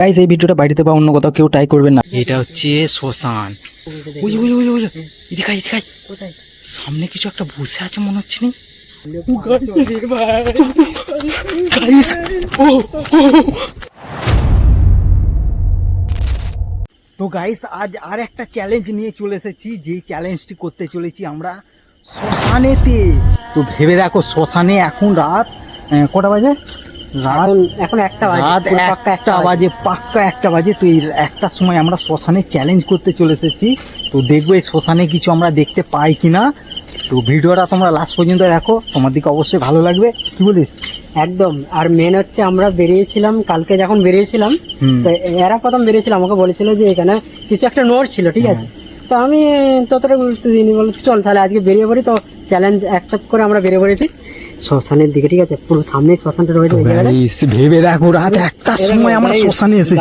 Guys এই ভিডিওটা বাড়িতে বা অন্য কোথাও কেউ ট্রাই করবেন না। এটা হচ্ছে শ্মশান। ওই ওই ওই ওই এদিকে এদিকে সামনে কিছু একটা বসে আছে মনে হচ্ছে নি। গাইস তো গাইস আজ আর একটা চ্যালেঞ্জ নিয়ে চলে এসেছি, যে চ্যালেঞ্জটি করতে চলেছি আমরা শ্মশানেতে। তো ভেবে দেখো, শ্মশানে এখন রাত কটা বাজে? এখন একটা রাত একটা বাজে, পাক্কা একটা বাজে। তো এই একটার সময় আমরা শ্মশানে চ্যালেঞ্জ করতে চলে এসেছি। তো দেখবো এই শ্মশানে কিছু আমরা দেখতে পাই কিনা। তো ভিডিওটা তোমরা লাস্ট পর্যন্ত দেখো, তোমার দিকে অবশ্যই ভালো লাগবে। কি বলিস? একদম। আর মেন হচ্ছে আমরা বেরিয়েছিলাম কালকে, যখন বেরিয়েছিলাম তো এরা প্রথম বেরিয়েছিল, আমাকে বলেছিল যে এখানে কিছু একটা নোট ছিল, ঠিক আছে। তো আমি ততটা গুরুত্ব দিইনি, বলে চল তাহলে আজকে বেরিয়ে পড়ি। তো চ্যালেঞ্জ অ্যাকসেপ্ট করে আমরা বেরিয়ে পড়েছি শ্মশানের দিকে, ঠিক আছে। পুরো সামনে শ্মশানটা রয়েছে। ভেবে দেখো, রাত একটার সময় আমরা শ্মশানে এসেছি।